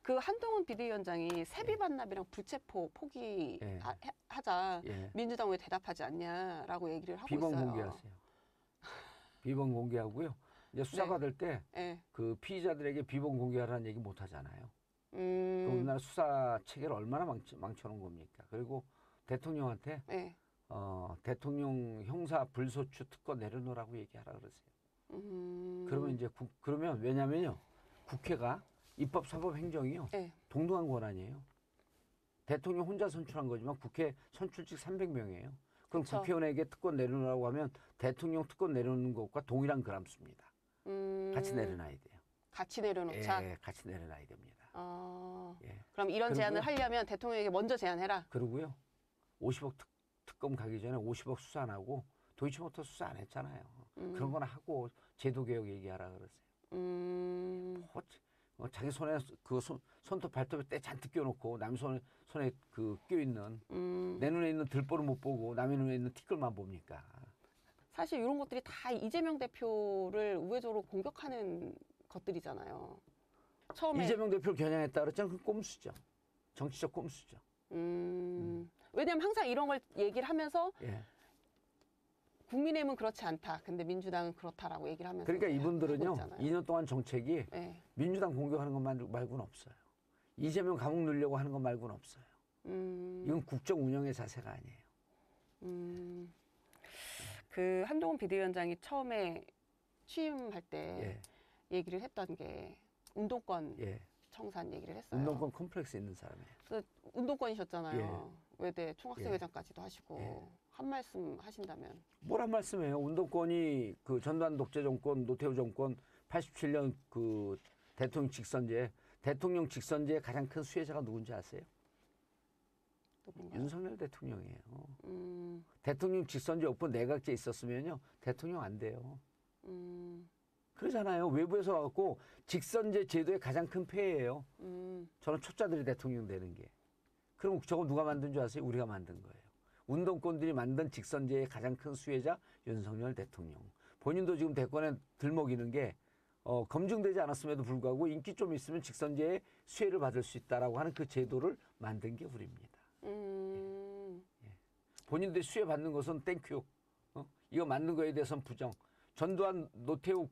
그 한동훈 비대위원장이 세비 반납이랑 불체포 포기하자 민주당 왜 대답하지 않냐라고 얘기를 하고 비번 있어요. 공개하세요. 비번 공개하고요. 이제 수사받을 때 그 피의자들에게 비번 공개하라는 얘기 못 하잖아요. 그 우리나라 수사 체계를 얼마나 망쳐놓은 겁니까? 그리고 대통령한테 대통령 형사 불소추 특권 내려놓으라고 얘기하라 그러세요. 그러면 이제 그러면 왜냐면요 국회가 입법, 사법, 행정이요 동등한 권한이에요. 대통령 혼자 선출한 거지만 국회 선출직 300명이에요. 그럼 그쵸. 국회의원에게 특권 내려놓으라고 하면 대통령 특권 내려놓는 것과 동일한 그람수입니다. 같이 내려놔야 돼요. 같이 내려놓자? 예, 같이 내려놔야 됩니다. 그럼 이런 제안을 하려면 대통령에게 먼저 제안해라? 그러고요. 50억 특검 가기 전에 50억 수사 안 하고 도이치모터 수사 안 했잖아요. 그런 거나 하고 제도개혁 얘기하라 그러세요. 자기 손에 그 손톱 발톱에 때 잔뜩 껴놓고 남 손에 그 껴있는 내 눈에 있는 들보를 못 보고 남의 눈에 있는 티끌만 봅니까? 사실 이런 것들이 다 이재명 대표를 우회적으로 공격하는 것들이잖아요. 처음에 이재명 대표를 겨냥했다 그랬잖아요. 그 꼼수죠. 정치적 꼼수죠. 왜냐하면 항상 이런 걸 얘기를 하면서 국민의힘은 그렇지 않다. 근데 민주당은 그렇다라고 얘기를 하면서 그러니까 이분들은요. 2년 동안 정책이 민주당 공격하는 것 말고는 없어요. 이재명 감옥 넣으려고 하는 것 말고는 없어요. 이건 국정 운영의 자세가 아니에요. 그 한동훈 비대위원장이 처음에 취임할 때 얘기를 했던 게 운동권 청산 얘기를 했어요. 운동권 컴플렉스 있는 사람이에요. 그래서 운동권이셨잖아요. 외대 총학생회장까지도 하시고 한 말씀 하신다면. 뭘 한 말씀이에요. 운동권이 그 전두환 독재 정권, 노태우 정권 87년 그 대통령 직선제의 가장 큰 수혜자가 누군지 아세요? 누군가요? 윤석열 대통령이에요. 대통령 직선제 없고 내각제 있었으면요. 대통령 안 돼요. 그러잖아요. 외부에서 와갖고 직선제 제도의 가장 큰 폐해예요. 저는 초짜들이 대통령 되는 게. 그럼 저거 누가 만든 줄 아세요? 우리가 만든 거예요. 운동권들이 만든 직선제의 가장 큰 수혜자 윤석열 대통령. 본인도 지금 대권에 들먹이는 게 검증되지 않았음에도 불구하고 인기 좀 있으면 직선제의 수혜를 받을 수 있다라고 하는 그 제도를 만든 게 우리입니다. 본인들이 수혜 받는 것은 땡큐. 이거 만든 거에 대해서는 부정. 전두환, 노태우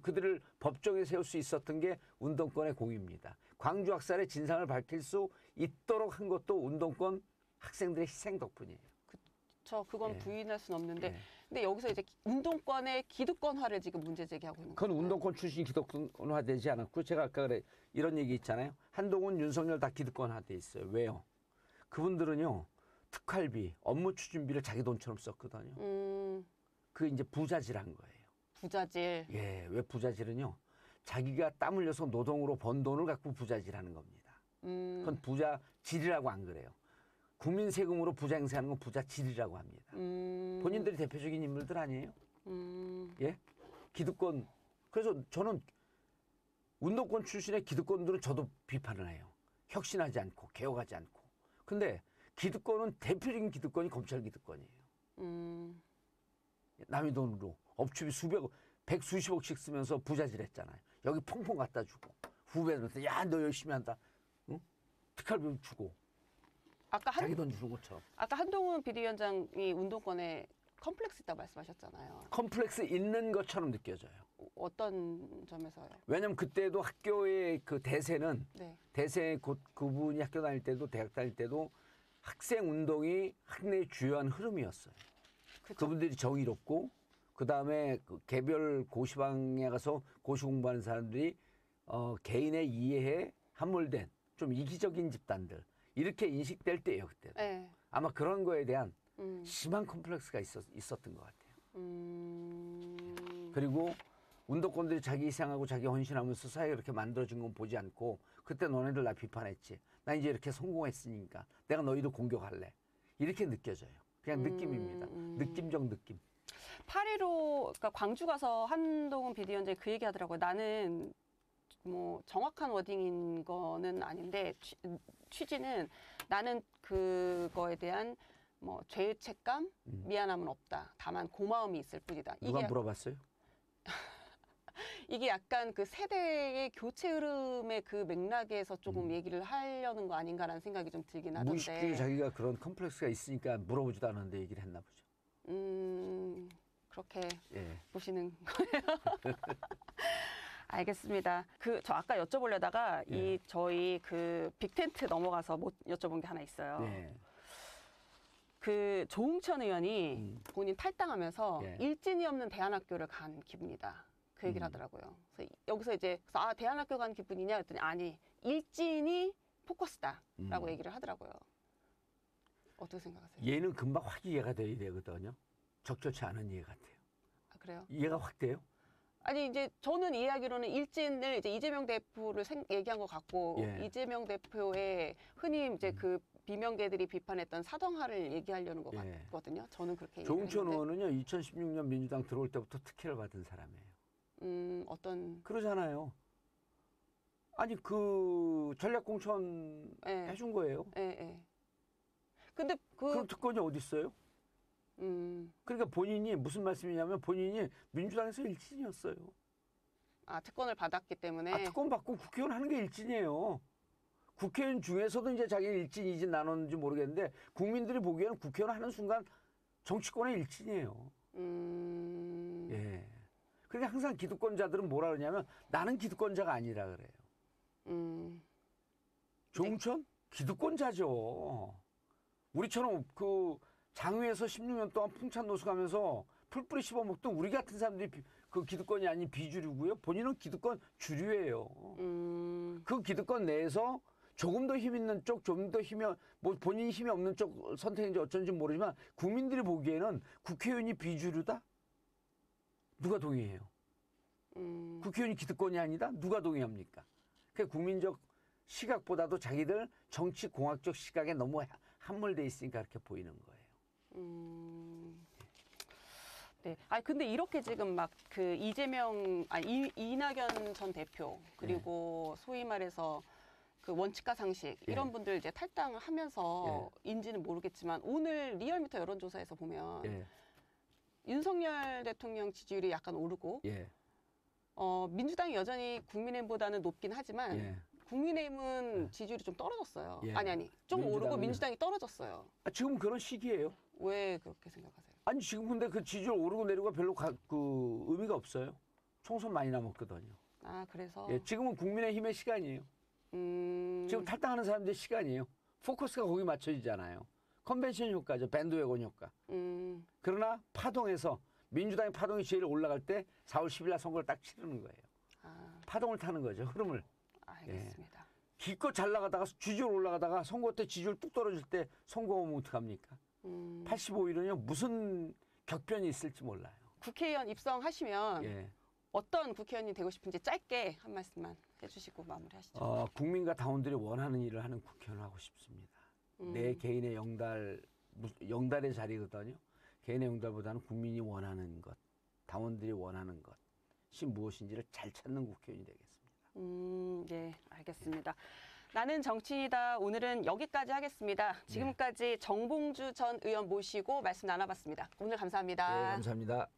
그들을 법정에 세울 수 있었던 게 운동권의 공입니다. 광주 학살의 진상을 밝힐 수 있도록 한 것도 운동권 학생들의 희생 덕분이에요. 그건 부인할 수는 없는데, 근데 여기서 이제 운동권의 기득권화를 지금 문제 제기하고 있는 거예요. 그건 운동권 출신이 기득권화 되지 않았고, 제가 아까 이런 얘기 있잖아요. 한동훈, 윤석열 다 기득권화 돼 있어요. 왜요? 그분들은요, 특활비, 업무 추진비를 자기 돈처럼 썼거든요. 그 이제 부자질한 거예요. 부자질. 왜 부자질은요? 자기가 땀 흘려서 노동으로 번 돈을 갖고 부자질하는 겁니다. 그건 부자질이라고 안 그래요. 국민 세금으로 부자 행세하는 건 부자질이라고 합니다. 본인들이 대표적인 인물들 아니에요? 기득권. 그래서 저는 운동권 출신의 기득권들은 저도 비판을 해요. 혁신하지 않고 개혁하지 않고. 근데 기득권은 대표적인 기득권이 검찰 기득권이에요. 남의 돈으로 업추비 백수십억씩 쓰면서 부자질했잖아요. 여기 펑펑 갖다 주고 후배들한테 야 너 열심히 한다. 응? 특활비 주고. 자기 돈 주는 것처럼. 아까 한동훈 비대위원장이 운동권에 컴플렉스 있다고 말씀하셨잖아요. 컴플렉스 있는 것처럼 느껴져요. 어떤 점에서요? 왜냐면 그때도 학교의 그 대세는 대세 그분이 학교 다닐 때도 대학 다닐 때도 학생 운동이 학내의 주요한 흐름이었어요. 그분들이 정의롭고 그다음에 그 개별 고시방에 가서 고시 공부하는 사람들이 개인의 이해에 함몰된 좀 이기적인 집단들 이렇게 인식될 때예요. 그때. 아마 그런 거에 대한 심한 컴플렉스가 있었던 것 같아요. 그리고 운동권들이 자기 희생하고 자기 헌신하면서 사회가 이렇게 만들어진 건 보지 않고 그때 너네들 나 비판했지. 나 이제 이렇게 성공했으니까 내가 너희도 공격할래. 이렇게 느껴져요. 그냥 느낌입니다. 느낌적 느낌. 8.15 그러니까 광주 가서 한동훈 비대위원장이 그 얘기 하더라고요. 나는 뭐 정확한 워딩인 거는 아닌데 취지는 나는 그거에 대한 뭐 죄책감, 미안함은 없다. 다만 고마움이 있을 뿐이다. 누가 물어봤어요? 이게 약간 그 세대의 교체 흐름의 그 맥락에서 조금 얘기를 하려는 거 아닌가라는 생각이 좀 들긴 하던데. 무의식중에 자기가 그런 컴플렉스가 있으니까 물어보지도 않았는데 얘기를 했나 보죠. 그렇게 예. 보시는 거예요. 알겠습니다. 저 아까 여쭤보려다가 예. 저희 그 빅텐트 넘어가서 못 여쭤본 게 하나 있어요. 예. 그 조응천 의원이 본인 탈당하면서 예. 일진이 없는 대안학교를 간 기분이다. 그 얘기를 하더라고요. 그래서 여기서 이제 대안학교 간 기분이냐 그랬더니 아니 일진이 포커스다라고 얘기를 하더라고요. 어떻게 생각하세요? 얘는 금방 확 이해가 돼야 되거든요. 적절치 않은 이해 같아요. 아, 그래요? 이해가 확 돼요? 아니 이제 저는 이해하기로는 일진을 이제 이재명 대표를 얘기한 것 같고 예. 이재명 대표의 흔히 이제 그 비명계들이 비판했던 사당화를 얘기하려는 것 예. 같거든요. 저는 그렇게 조응천 얘기했는데. 의원은요 2016년 민주당 들어올 때부터 특혜를 받은 사람이에요. 어떤 그러잖아요. 아니 그 전략공천 예. 해준 거예요. 예, 예. 근데 그런 특권이 어디 있어요? 그러니까 본인이 무슨 말씀이냐면 본인이 민주당에서 일진이었어요. 특권을 받았기 때문에 특권 받고 국회의원 하는 게 일진이에요. 국회의원 중에서도 이제 자기는 일진, 이진 나눴는지 모르겠는데 국민들이 보기에는 국회의원 하는 순간 정치권의 일진이에요. 예. 그러니까 항상 기득권자들은 뭐라 그러냐면 나는 기득권자가 아니라 그래요. 조응천? 기득권자죠. 우리처럼 그 장외에서 16년 동안 풍찬 노숙하면서 풀뿌리 씹어먹던 우리 같은 사람들이 그 기득권이 아닌 비주류고요. 본인은 기득권 주류예요. 그 기득권 내에서 조금 더 힘 있는 쪽, 좀 더 뭐 본인이 힘이 없는 쪽 선택인지 어쩐지 모르지만 국민들이 보기에는 국회의원이 비주류다? 누가 동의해요? 국회의원이 기득권이 아니다? 누가 동의합니까? 그 국민적 시각보다도 자기들 정치공학적 시각에 너무 함몰돼 있으니까 그렇게 보이는 거예요. 네. 근데 이렇게 지금 막 그 이낙연 전 대표 그리고 소위 말해서 그 원칙과 상식 이런 분들 이제 탈당을 하면서 인지는 모르겠지만 오늘 리얼미터 여론조사에서 보면 윤석열 대통령 지지율이 약간 오르고 민주당이 여전히 국민의힘보다는 높긴 하지만 국민의힘은 지지율이 좀 떨어졌어요. 아니 좀 오르고 민주당이 떨어졌어요. 지금 그런 시기예요. 왜 그렇게 생각하세요? 아니 지금 근데 그 지지율 오르고 내리고 별로 그 의미가 없어요. 총선 많이 남았거든요. 그래서 지금은 국민의힘의 시간이에요. 지금 탈당하는 사람들의 시간이에요. 포커스가 거기 맞춰지잖아요. 컨벤션 효과죠. 밴드웨건 효과. 그러나 파동에서 민주당의 파동이 제일 올라갈 때 4월 10일 날 선거를 딱 치르는 거예요. 파동을 타는 거죠. 흐름을. 알겠습니다. 기껏 잘 나가다가 지지율 올라가다가 선거 때 지지율 뚝 떨어질 때 선거 오면 어떡합니까? 85일은요 무슨 격변이 있을지 몰라요. 국회의원 입성하시면 어떤 국회의원이 되고 싶은지 짧게 한 말씀만 해주시고 마무리하시죠. 국민과 당원들이 원하는 일을 하는 국회의원 하고 싶습니다. 내 개인의 영달의 자리거든요. 개인의 영달보다는 국민이 원하는 것, 당원들이 원하는 것이 무엇인지를 잘 찾는 국회의원이 되겠습니다. 네, 알겠습니다. 나는 정치인이다. 오늘은 여기까지 하겠습니다. 지금까지 정봉주 전 의원 모시고 말씀 나눠봤습니다. 오늘 감사합니다. 네, 감사합니다.